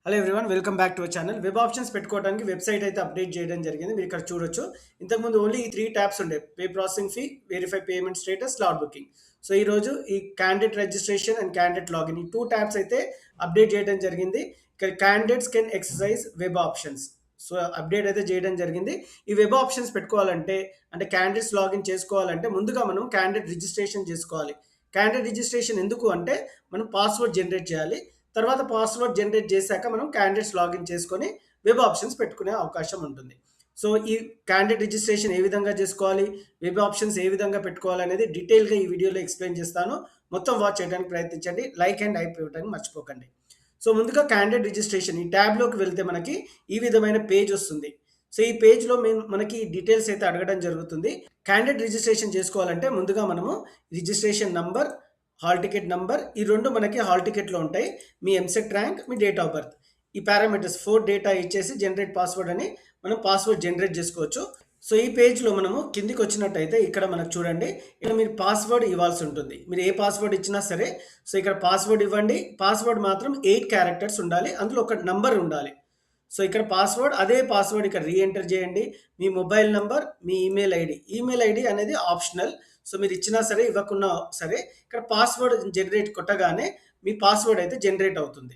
Hello everyone welcome back to our channel. Web options పెట్టుకోవడానికి website అయితే update చేయడం జరిగింది. మీరు ఇక్కడ చూడొచ్చు. ఇంతకుముందు ఓన్లీ ఈ 3 టాబ్స్ ఉండేవి. Pay processing fee, verify payment status, slot booking. So, ఈరోజు ఈ candidate registration and candidate login ఈ 2 టాబ్స్ అయితే అప్డేట్ చేయడం జరిగింది. ఇక్కడ candidates can exercise web options. So, update అయితే చేయడం జరిగింది. ఈ వెబ్ ఆప్షన్స్ పెట్టుకోవాలంటే అంటే క్యాండిడేట్స్ లాగిన్ చేసుకోవాలంటే ముందుగా మనం క్యాండిడేట్ రిజిస్ట్రేషన్ చేసుకోవాలి. క్యాండిడేట్ రిజిస్ట్రేషన్ ఎందుకు అంటే మనం పాస్వర్డ్ జనరేట్ చేయాలి. తర్వాత పాస్వర్డ్ జనరేట్ చేశాక మనం క్యాండిడేట్స్ లాగిన్ చేసుకొని వెబ్ ఆప్షన్స్ పెట్టుకునే అవకాశం ఉంటుంది. సో, ఈ క్యాండిడేట్ రిజిస్ట్రేషన్ ఏ విధంగా చేసుకోవాలి, వెబ్ ఆప్షన్స్ ఏ విధంగా పెట్టుకోవాలి అనేది డీటెయిల్‌గా ఈ వీడియోలో ఎక్స్‌ప్లెయిన్ చేస్తాను. మొత్తం వాచ్ చేయడానికి ప్రయత్నించండి. లైక్ అండ్ హైప్ ఇవ్వడానికి మర్చిపోకండి. సో, ముందుగా క్యాండిడేట్ రిజిస్ట్రేషన్ ఈ ట్యాబ్‌లోకి వెళ్తే మనకి ఈ విధమైన పేజ్ వస్తుంది. సో, ఈ పేజ్‌లో మనకి డీటెయిల్స్ అయితే అడగడం జరుగుతుంది. క్యాండిడేట్ రిజిస్ట్రేషన్ చేసుకోవాలంటే ముందుగా మనము registration number, hall ticket number ఈ 2 మనకి హాల్ టికెట్‌లో ఉంటాయి. మీ ఎంసెట్ ర్యాంక్, మీ డేట్ ఆఫ్ బర్త్. ఈ పారామీటర్స్ 4 డేటా ఇచ్చేసి జనరేట్ పాస్వర్డ్ అని మనం పాస్వర్డ్ జనరేట్ చేసుకోవచ్చు. సో, ఈ పేజ్‌లో మనము కిందికొచ్చినట్టయితే ఇక్కడ మనకు చూడండి. ఇక్కడ మీరు పాస్వర్డ్ ఇవ్వాల్సి ఉంటుంది. మీరు ఏ పాస్వర్డ్ ఇచ్చినా సరే, సో, ఇక్కడ పాస్వర్డ్ ఇవ్వండి. పాస్వర్డ్ మాత్రం 8 క్యారెక్టర్స్ ఉండాలి. అందులో ఒక నంబర్ ఉండాలి. సో, ఇక్కడ పాస్వర్డ్ అదే పాస్వర్డ్ ఇక్కడ ఎంటర్ చేయండి. మీ మొబైల్ నంబర్, మీ ఈమెయిల్ ఐడీ. ఈమెయిల్ ఐడీ అనేది ఆప్షనల్. సో, మీరు ఇచ్చినా సరే, ఇవ్వకున్నా సరే ఇక్కడ పాస్వర్డ్ జనరేట్ కొట్టగానే మీ పాస్వర్డ్ అయితే జనరేట్ అవుతుంది.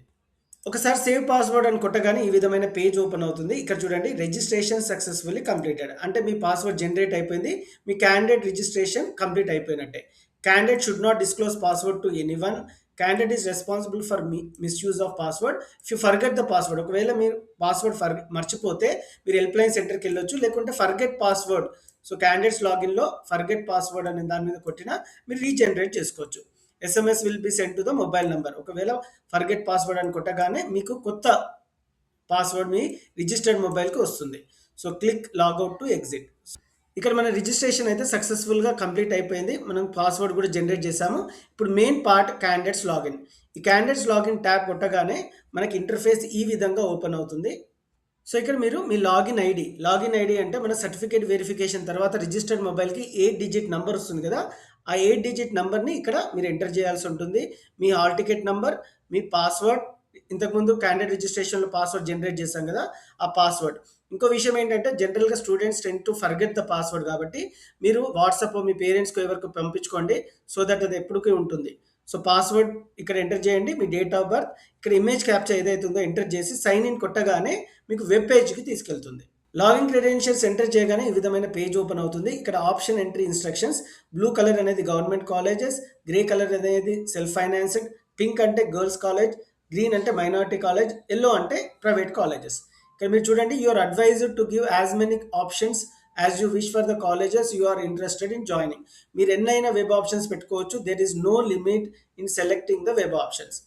ఒకసారి సేవ్ పాస్వర్డ్ అని కొట్టగానే ఈ విధమైన పేజ్ ఓపెన్ అవుతుంది. ఇక్కడ చూడండి రిజిస్ట్రేషన్ సక్సెస్‌ఫుల్లీ కంప్లీటెడ్. అంటే మీ పాస్వర్డ్ జనరేట్ అయిపోయింది. మీ క్యాండిడేట్ రిజిస్ట్రేషన్ కంప్లీట్ అయిపోయినట్టే. Candidate should not disclose password to anyone. Candidate is responsible for misuse of password. If you forget the password ఒకవేళ మీరు పాస్వర్డ్ మర్చిపోతే మీరు హెల్ప్‌లైన్ సెంటర్‌కెళ్ళొచ్చు. లేకుంటే ఫర్గెట్ పాస్వర్డ్. సో, క్యాండిడేట్స్ లాగిన్‌లో ఫర్గెట్ పాస్వర్డ్ అనే దాని మీద కొట్టినా మీరు రీజనరేట్ చేసుకోవచ్చు. SMS will be send to the mobile number. ఒకవేళ ఫర్గెట్ పాస్వర్డ్ అని కొట్టగానే మీకు కొత్త పాస్వర్డ్ మీ రిజిస్టర్డ్ మొబైల్‌కి వస్తుంది. So, click logout to exit. ఇక్కడ మన రిజిస్ట్రేషన్ అయితే సక్సెస్‌ఫుల్‌గా కంప్లీట్ అయిపోయింది. మనం పాస్వర్డ్ కూడా జనరేట్ చేసాము. ఇప్పుడు మెయిన్ పార్ట్ క్యాండిడేట్స్ లాగిన్. ఈ క్యాండిడేట్స్ లాగిన్ ట్యాబ్ కొట్టగానే మనకి ఇంటర్ఫేస్ ఈ విధంగా ఓపెన్ అవుతుంది. సో, ఇక్కడ మీరు మీ లాగిన్ ఐడీ అంటే మన సర్టిఫికేట్ వెరిఫికేషన్ తర్వాత రిజిస్టర్డ్ మొబైల్‌కి 8 డిజిట్ నంబర్ వస్తుంది కదా! ఆ 8 డిజిట్ నంబర్‌ని ఇక్కడ మీరు ఎంటర్ చేయాల్సి ఉంటుంది. మీ హాల్ టికెట్ నంబర్, మీ పాస్వర్డ్ ఇంతకుముందు క్యాండిడేట్ రిజిస్ట్రేషన్‌లో పాస్వర్డ్ జనరేట్ చేశాం కదా! ఆ పాస్వర్డ్. ఇంకో విషయం ఏంటంటే జనరల్‌గా students tend to forget the password కాబట్టి మీరు వాట్సాప్‌లో మీ పేరెంట్స్‌కో ఎవరికో పంపించుకోండి. సో దట్ అది ఎప్పటికీ ఉంటుంది. సో, పాస్వర్డ్ ఇక్కడ ఎంటర్ చేయండి. మీ డేట్ ఆఫ్ బర్త్ ఇక్కడ ఇమేజ్ క్యాప్చర్ ఏదైతే ఉందో ఎంటర్ చేసి సైన్ ఇన్ కొట్టగానే మీకు వెబ్ పేజ్‌కి తీసుకెళ్తుంది. లాగిన్ క్రెడెన్షియల్స్ ఎంటర్ చేయగానే ఈ విధమైన పేజ్ ఓపెన్ అవుతుంది. ఇక్కడ option entry instructions blue colour అనేది గవర్నమెంట్ కాలేజెస్, గ్రే కలర్ అనేది సెల్ఫ్ ఫైనాన్స్డ్, పింక్ అంటే గర్ల్స్ కాలేజ్, గ్రీన్ అంటే మైనారిటీ కాలేజ్, యెల్లో అంటే ప్రైవేట్ కాలేజెస్. ఇక్కడ మీరు చూడండి you are advised to give as many options as you wish for the colleges you are interested in joining. మీరు ఎన్నైనా web options పెట్టుకోవచ్చు. There is no limit in selecting the web options.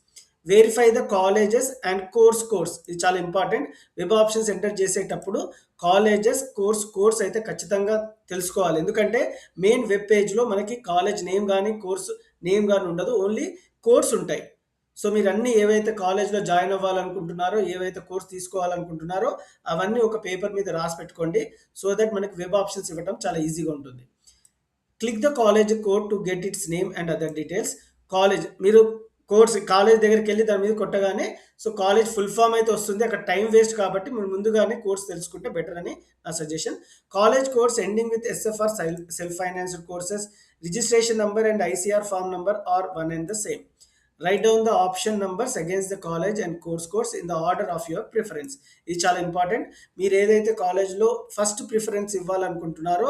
Verify the colleges and course ఇది చాలా important. Web options enter చేసేటప్పుడు colleges, course అయితే ఖచ్చితంగా తెలుసుకోవాలి. ఎందుకంటే మెయిన్ వెబ్ పేజ్‌లో మనకి కాలేజ్ నేమ్ గాని, కోర్స్ నేమ్ గాని ఉండదు. ఓన్లీ కోర్స్ ఉంటాయి. సో, మీరన్నీ ఏవైతే కాలేజ్‌లో జాయిన్ అవ్వాలనుకుంటున్నారో, ఏవైతే కోర్స్ తీసుకోవాలనుకుంటున్నారో అవన్నీ ఒక పేపర్ మీద రాసి పెట్టుకోండి. సో దట్ మనకి వెబ్ ఆప్షన్స్ ఇవ్వటం చాలా ఈజీగా ఉంటుంది. Click the college code to get its name and other details. మీరు కాలేజ్ దగ్గరికెళ్ళి దాని మీద కొట్టగానే సో, కాలేజ్ ఫుల్ ఫామ్ అయితే వస్తుంది. అక్కడ టైం వేస్ట్ కాబట్టి మీరు ముందుగానే కోర్స్ తెలుసుకుంటే బెటర్ అని నా suggestion. College course ending with SFR self financed courses. Registration number and ICR form number are one and the same. Write down the option numbers against the college and course in the order of your preference. ఇది చాలా important. మీరు ఏదైతే కాలేజ్‌లో first preference ఇవ్వాలనుకుంటున్నారో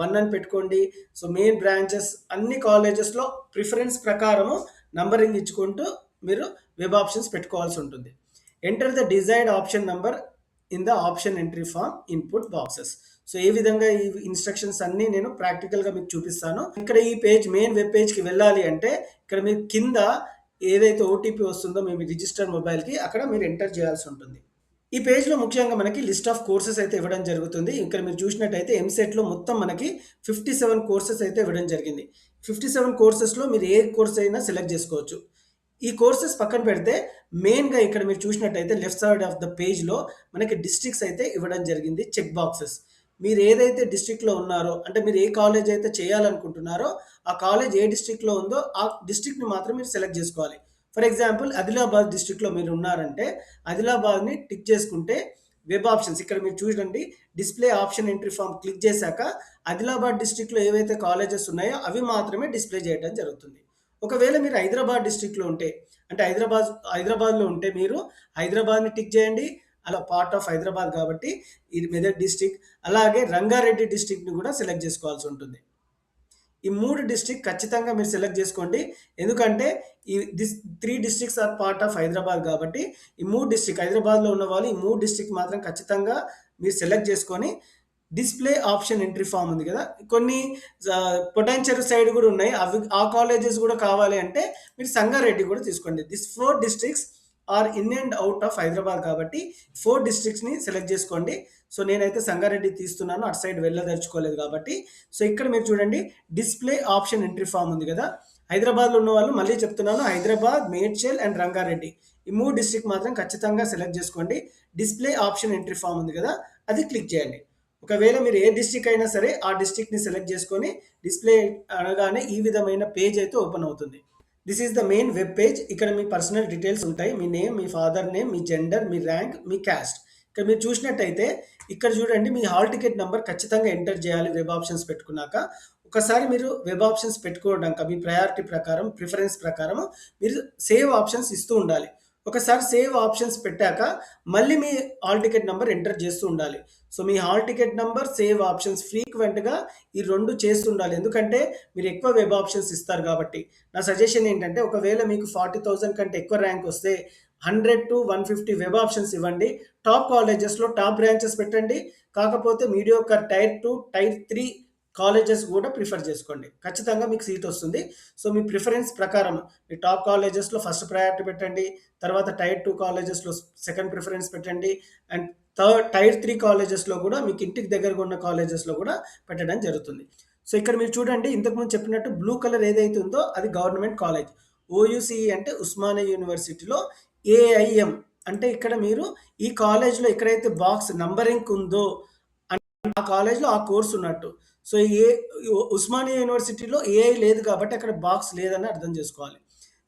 1 అని పెట్టుకోండి. So, main branches అన్ని కాలేజెస్‌లో preference ప్రకారము నంబరింగ్ ఇచ్చుకుంటూ మీరు వెబ్ ఆప్షన్స్ పెట్టుకోవాల్సి ఉంటుంది. Enter the desired option number in the option entry form input boxes. So, ఏ విధంగా ఈ ఇన్‌స్ట్రక్షన్స్ అన్నీ నేను ప్రాక్టికల్‌గా మీకు చూపిస్తాను. ఇక్కడ ఈ పేజ్ మెయిన్ వెబ్ పేజ్‌కి వెళ్ళాలి అంటే ఇక్కడ మీరు కింద ఏదైతే ఓటీపీ వస్తుందో మీ రిజిస్టర్డ్ మొబైల్‌కి అక్కడ మీరు ఎంటర్ చేయాల్సి ఉంటుంది. ఈ పేజ్‌లో ముఖ్యంగా మనకి లిస్ట్ ఆఫ్ కోర్సెస్ అయితే ఇవ్వడం జరుగుతుంది. ఇక్కడ మీరు చూసినట్టయితే ఎంసెట్‌లో మొత్తం మనకి 57 కోర్సెస్ అయితే ఇవ్వడం జరిగింది. 57 కోర్సెస్‌లో మీరు ఏ కోర్స్ అయినా సెలెక్ట్ చేసుకోవచ్చు. ఈ కోర్సెస్ పక్కన పెడితే మెయిన్‌గా ఇక్కడ మీరు చూసినట్టయితే లెఫ్ట్ సైడ్ ఆఫ్ ద పేజ్‌లో మనకి డిస్ట్రిక్ట్స్ అయితే ఇవ్వడం జరిగింది. Check boxes. మీరు ఏదైతే డిస్ట్రిక్ట్‌లో ఉన్నారో అంటే మీరు ఏ కాలేజ్ అయితే చేయాలనుకుంటున్నారో ఆ కాలేజ్ ఏ డిస్ట్రిక్ట్‌లో ఉందో ఆ డిస్ట్రిక్ట్‌ని మాత్రం మీరు సెలెక్ట్ చేసుకోవాలి. ఫర్ ఎగ్జాంపుల్ ఆదిలాబాద్ డిస్ట్రిక్ట్‌లో మీరున్నారంటే, ఆదిలాబాద్‌ని టిక్ చేసుకుంటే వెబ్ ఆప్షన్స్ ఇక్కడ మీరు చూడండి display option entry form click చేశాక ఆదిలాబాద్ డిస్ట్రిక్ట్‌లో ఏవైతే కాలేజెస్ ఉన్నాయో అవి మాత్రమే డిస్‌ప్లే చేయడం జరుగుతుంది. ఒకవేళ మీరు హైదరాబాద్ డిస్ట్రిక్ట్‌లో ఉంటే, అంటే హైదరాబాద్‌లో ఉంటే మీరు హైదరాబాద్‌ని టిక్ చేయండి. అలా పార్ట్ ఆఫ్ హైదరాబాద్ కాబట్టి ఇది మెదక్ డిస్ట్రిక్ట్. అలాగే రంగారెడ్డి డిస్ట్రిక్ట్‌ని కూడా సెలెక్ట్ చేసుకోవాల్సి ఉంటుంది. ఈ 3 డిస్ట్రిక్ట్ ఖచ్చితంగా మీరు సెలెక్ట్ చేసుకోండి. ఎందుకంటే ఈ 3 districts are part of Hyderabad కాబట్టి, ఈ 3 డిస్ట్రిక్ట్ హైదరాబాద్‌లో ఉన్నవాళ్ళు ఈ 3 డిస్ట్రిక్ట్ మాత్రం ఖచ్చితంగా మీరు సెలెక్ట్ చేసుకొని, డిస్‌ప్లే ఆప్షన్ ఎంట్రీ ఫార్మ్ ఉంది గదా! కొన్ని పొటెన్షియల్ సైడ్ గూడా ఉన్నాయి. ఆ కాలేజెస్ గూడా కావాలి అంటే మీరు సంగారెడ్డి గూడా తీసుకోండి. 4 districts are in and out of Hyderabad కాబట్టి 4 డిస్ట్రిక్ట్స్‌ని సెలెక్ట్ జేసుకోండి. సో, నేనైతే సంగారెడ్డి తీస్తున్నాను. అటు సైడ్ వెళ్ళదలుచుకోలేదు కాబట్టి. సో, ఇక్కడ మీరు చూడండి డిస్‌ప్లే ఆప్షన్ ఎంట్రీ ఫార్మ్ ఉంది గదా! హైదరాబాద్‌లో ఉన్నవాళ్ళు మళ్ళీ చెప్తున్నాను హైదరాబాద్, మేడ్చల్ అండ్ రంగారెడ్డి. ఈ 3 డిస్ట్రిక్ట్ మాత్రం ఖచ్చితంగా సెలెక్ట్ జేసుకోండి. డిస్‌ప్లే ఆప్షన్ ఎంట్రీ ఫార్మ్ ఉంది గదా! అది క్లిక్ చేయండి. ఒకవేళ మీరు ఏ డిస్ట్రిక్ట్ అయినా సరే ఆ డిస్ట్రిక్ట్‌ని సెలెక్ట్ చేసుకొని డిస్‌ప్లే అనగానే ఈ విధమైన పేజ్ అయితే ఓపెన్ అవుతుంది. This is the main web page. ఇక్కడ మీ పర్సనల్ డీటెయిల్స్ ఉంటాయి. మీ నేమ్, మీ ఫాదర్ నేమ్, మీ జెండర్, మీ ర్యాంక్, మీ క్యాస్ట్. ఇక్కడ మీరు చూసినట్టయితే ఇక్కడ చూడండి మీ హాల్ టికెట్ నంబర్ ఖచ్చితంగా ఎంటర్ చేయాలి వెబ్ ఆప్షన్స్ పెట్టుకున్నాక. ఒకసారి మీరు వెబ్ ఆప్షన్స్ పెట్టుకున్నాక మీ ప్రయారిటీ ప్రకారం, ప్రిఫరెన్స్ ప్రకారం మీరు సేవ్ ఆప్షన్స్ ఇస్తూ ఉండాలి. ఒకసారి సేవ్ ఆప్షన్స్ పెట్టాక మళ్ళీ మీ హాల్ టికెట్ నంబర్ ఎంటర్ చేస్తూ ఉండాలి. సో, మీ hall ticket number, save options ఫ్రీక్వెంట్‌గా ఈ 2 చేస్తుండాలి. ఎందుకంటే మీరు ఎక్కువ వెబ్ ఆప్షన్స్ ఇస్తారు కాబట్టి. నా సజెషన్ ఏంటంటే ఒకవేళ మీకు 40,000 కంటే ఎక్కువ ర్యాంక్ వస్తే 100-150 వెబ్ ఆప్షన్స్ ఇవ్వండి. టాప్ కాలేజెస్‌లో టాప్ బ్రాంచెస్ పెట్టండి. కాకపోతే మీడియోకర్ టైర్ 2, టైర్ 3 కాలేజెస్ గూడా ప్రిఫర్ చేసుకోండి. ఖచ్చితంగా మీకు సీట్ వస్తుంది. సో, మీ ప్రిఫరెన్స్ ప్రకారం మీ టాప్ కాలేజెస్‌లో ఫస్ట్ ప్రయారిటీ పెట్టండి. తర్వాత టైర్ 2 కాలేజెస్‌లో సెకండ్ ప్రిఫరెన్స్ పెట్టండి. అండ్ టైర్ 3 కాలేజెస్‌లో గూడా మీకు ఇంటికి దగ్గరగా ఉన్న కాలేజెస్‌లో గూడా పెట్టడం జరుగుతుంది. సో, ఇక్కడ మీరు చూడండి ఇంతకుముందు చెప్పినట్టు బ్లూ కలర్ ఏదైతే ఉందో అది గవర్నమెంట్ కాలేజ్. ఓయూసీఈ అంటే ఉస్మానియా యూనివర్సిటీలో ఏఐఎం అంటే ఇక్కడ మీరు ఈ కాలేజ్‌లో ఎక్కడైతే బాక్స్ నంబరింగ్ ఉందో ఆ కాలేజ్‌లో ఆ కోర్స్ ఉన్నట్టు. సో, ఉస్మానియా యూనివర్సిటీలో ఏఐ లేదు కాబట్టి అక్కడ బాక్స్ లేదని అర్థం చేసుకోవాలి.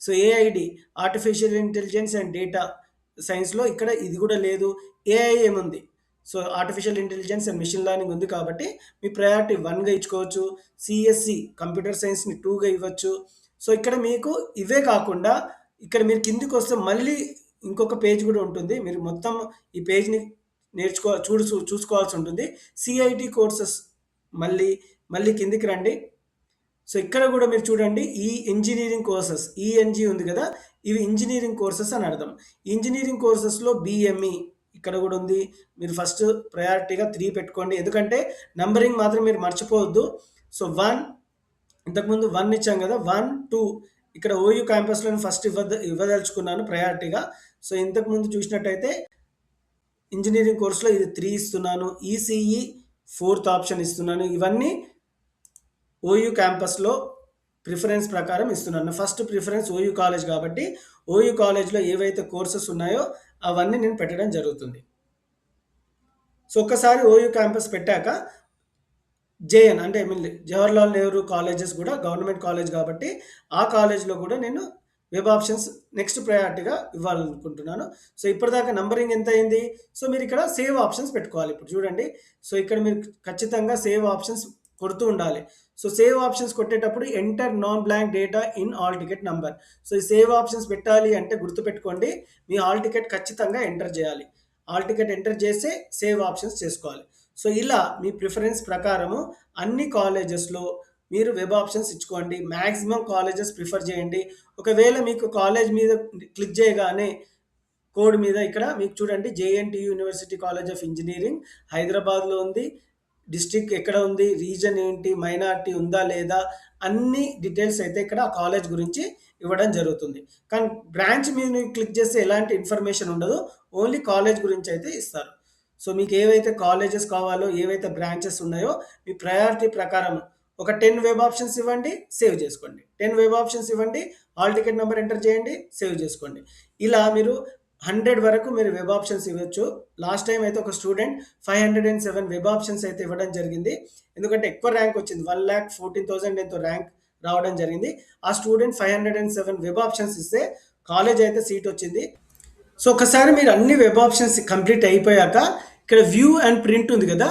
So, AID artificial intelligence and data సైన్స్‌లో ఇక్కడ ఇది గూడా లేదు. ఏఐఎం ఉంది. So, artificial intelligence and machine learning ఉంది కాబట్టి మీ ప్రయారిటీ 1గా ఇచ్చుకోవచ్చు. సీఎస్‌సి కంప్యూటర్ సైన్స్‌ని 2గా ఇవ్వచ్చు. సో, ఇక్కడ మీకు ఇవే కాకుండా ఇక్కడ మీరు కిందకొస్తే మళ్ళీ ఇంకొక పేజ్ గూడా ఉంటుంది. మీరు మొత్తం ఈ పేజ్‌ని చూసుకోవాల్సి ఉంటుంది. సిఐటి కోర్సెస్ మళ్ళీ, మళ్ళీ కిందికి రండి. సో, ఇక్కడ గూడా మీరు చూడండి ఈ ఇంజినీరింగ్ కోర్సెస్ ఈఎన్‌జీ ఉంది గదా! ఇవి ఇంజినీరింగ్ కోర్సెస్ అని అర్థం. ఇంజినీరింగ్ కోర్సెస్‌లో బీఎంఈ ఇక్కడ గూడా ఉంది. మీరు ఫస్ట్ ప్రయారిటీగా 3 పెట్టుకోండి. ఎందుకంటే నంబరింగ్ మాత్రం మీరు మర్చిపోవద్దు. సో, 1 ఇంతకుముందు 1 ఇచ్చాం గదా! 1, 2 ఇక్కడ ఓయూ క్యాంపస్‌లోని ఫస్ట్ ఇవ్వదలుచుకున్నాను ప్రయారిటీగా. సో, ఇంతకుముందు చూసినట్టయితే ఇంజినీరింగ్ కోర్స్‌లో ఇది 3 ఇస్తున్నాను. ఈసీఈ ఫోర్త్ ఆప్షన్ ఇస్తున్నాను. ఇవన్నీ ఓయూ క్యాంపస్‌లో ప్రిఫరెన్స్ ప్రకారం ఇస్తున్నాను. ఫస్ట్ ప్రిఫరెన్స్ ఓయూ కాలేజ్ కాబట్టి, ఓయూ కాలేజ్‌లో ఏవైతే కోర్సెస్ ఉన్నాయో అవన్నీ నేను పెట్టడం జరుగుతుంది. సో, ఒక్కసారి ఓయూ క్యాంపస్ పెట్టాక జేఎన్ అంటే జవహర్లాల్ నెహ్రూ కాలేజెస్ గూడా గవర్నమెంట్ కాలేజ్ కాబట్టి, ఆ కాలేజ్‌లో గూడా నేను వెబ్ ఆప్షన్స్ నెక్స్ట్ ప్రయారిటీగా ఇవ్వాలనుకుంటున్నాను. సో, ఇప్పటిదాకా నంబరింగ్ ఎంతయింది? సో, మీరిక్కడ సేవ్ ఆప్షన్స్ పెట్టుకోవాలి. ఇప్పుడు చూడండి. సో, ఇక్కడ మీరు ఖచ్చితంగా సేవ్ ఆప్షన్స్ కొడుతూ ఉండాలి. సో, సేవ్ ఆప్షన్స్ కొట్టేటప్పుడు enter non blank data in hall ticket number. So, ఈ సేవ్ ఆప్షన్స్ పెట్టాలి అంటే గుర్తుపెట్టుకోండి. మీ హాల్ టికెట్ ఖచ్చితంగా ఎంటర్ జేయాలి. హాల్ టికెట్ ఎంటర్ చేసే సేవ్ ఆప్షన్స్ చేసుకోవాలి. సో, ఇలా మీ ప్రిఫరెన్స్ ప్రకారము అన్ని కాలేజెస్‌లో మీరు వెబ్ ఆప్షన్స్ ఇచ్చుకోండి. మాక్సిమం కాలేజెస్ ప్రిఫర్ చేయండి. ఒకవేళ మీకు కాలేజ్ మీద క్లిక్ చేయగానే కోడ్ మీద ఇక్కడ మీకు చూడండి JNTU university college of engineering హైదరాబాద్‌లో ఉంది. డిస్ట్రిక్ట్ ఎక్కడ ఉంది? రీజన్ ఏంటి? మైనారిటీ ఉందా? లేదా? అన్ని డీటెయిల్స్ అయితే ఇక్కడ ఆ కాలేజ్ గురించి ఇవ్వడం జరుగుతుంది. కానీ బ్రాంచ్ మీద మీరు క్లిక్ చేస్తే ఎలాంటి ఇన్ఫర్మేషన్ ఉండదు. ఓన్లీ కాలేజ్ గురించి అయితే ఇస్తారు. సో, మీకు ఏవైతే కాలేజెస్ కావాలో, ఏవైతే బ్రాంచెస్ ఉన్నాయో మీ ప్రయారిటీ ప్రకారం ఒక 10 వెబ్ ఆప్షన్స్ ఇవ్వండి, సేవ్ చేసుకోండి. 10 వెబ్ ఆప్షన్స్ ఇవ్వండి, హాల్ టికెట్ నంబర్ ఎంటర్ చేయండి, సేవ్ చేసుకోండి. ఇలా మీరు 100 వరకు మీరు వెబ్ ఆప్షన్స్ ఇవ్వచ్చు. లాస్ట్ టైమ్ అయితే ఒక స్టూడెంట్ 507 వెబ్ ఆప్షన్స్ అయితే ఇవ్వడం జరిగింది. ఎందుకంటే ఎక్కువ ర్యాంక్ వచ్చింది. 1,14,000 ఎంతో ర్యాంక్ రావడం జరిగింది. ఆ స్టూడెంట్ 507 వెబ్ ఆప్షన్స్ ఇస్తే కాలేజ్ అయితే సీట్ వచ్చింది. సో ఒకసారి మీరు అన్ని వెబ్ ఆప్షన్స్ కంప్లీట్ అయిపోయాక ఇక్కడ వ్యూ అండ్ ప్రింట్ ఉంది కదా,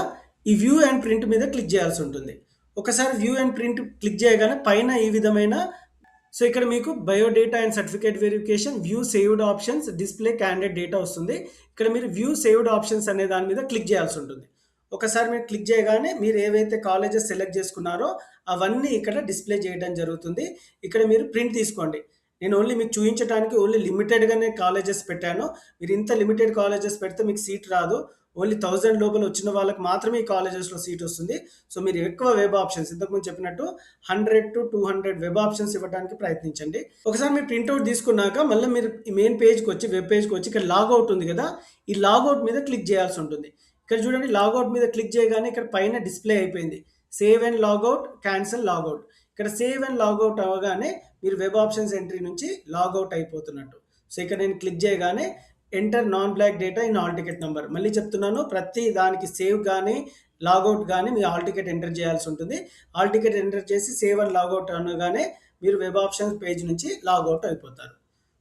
ఈ వ్యూ అండ్ ప్రింట్ మీద క్లిక్ చేయాల్సి ఉంటుంది. ఒకసారి వ్యూ అండ్ ప్రింట్ క్లిక్ చేయగానే పైన ఈ విధమైన, సో ఇక్కడ మీకు biodata and certificate verification, view saved options, display candidate data వస్తుంది. ఇక్కడ మీరు వ్యూ సేవ్డ్ ఆప్షన్స్ అనే దాని మీద క్లిక్ చేయాల్సి ఉంటుంది. ఒకసారి మీరు క్లిక్ చేయగానే మీరు ఏవైతే కాలేజెస్ సెలెక్ట్ చేసుకున్నారో అవన్నీ ఇక్కడ డిస్ప్లే చేయడం జరుగుతుంది. ఇక్కడ మీరు ప్రింట్ తీసుకోండి. నేను ఓన్లీ మీకు చూపించడానికి ఓన్లీ లిమిటెడ్గానే కాలేజెస్ పెట్టాను. మీరు ఇంత లిమిటెడ్ కాలేజెస్ పెడితే మీకు సీట్ రాదు. ఓన్లీ 1000 లోపల వచ్చిన వాళ్ళకి మాత్రమే ఈ కాలేజెస్లో సీట్ వస్తుంది. సో మీరు ఎక్కువ వెబ్ ఆప్షన్స్, ఇంతకుముందు చెప్పినట్టు 100 to 200 వెబ్ ఆప్షన్స్ ఇవ్వడానికి ప్రయత్నించండి. ఒకసారి మీరు ప్రింట్అవుట్ తీసుకున్నాక మళ్ళీ మీరు ఈ మెయిన్ పేజ్కి వచ్చి, వెబ్ పేజ్కి వచ్చి ఇక్కడ లాగౌట్ ఉంది కదా, ఈ లాగౌట్ మీద క్లిక్ చేయాల్సి ఉంటుంది. ఇక్కడ చూడండి, లాగౌట్ మీద క్లిక్ చేయగానే ఇక్కడ పైన డిస్ప్లే అయిపోయింది, save and logout, cancel logout. ఇక్కడ సేవ్ అండ్ లాగౌట్ అవ్వగానే మీరు వెబ్ ఆప్షన్స్ ఎంట్రీ నుంచి లాగౌట్ అయిపోతున్నట్టు. సో ఇక్కడ నేను క్లిక్ చేయగానే enter non block data in hall ticket number, మళ్ళీ చెప్తున్నాను, ప్రతి దానికి సేవ్ కానీ లాగౌట్ కానీ మీ హాల్ టికెట్ ఎంటర్ చేయాల్సి ఉంటుంది. హాల్ టికెట్ ఎంటర్ చేసి సేవ్ అండ్ లాగౌట్ అనగానే మీరు వెబ్ ఆప్షన్స్ పేజ్ నుంచి లాగౌట్ అయిపోతారు.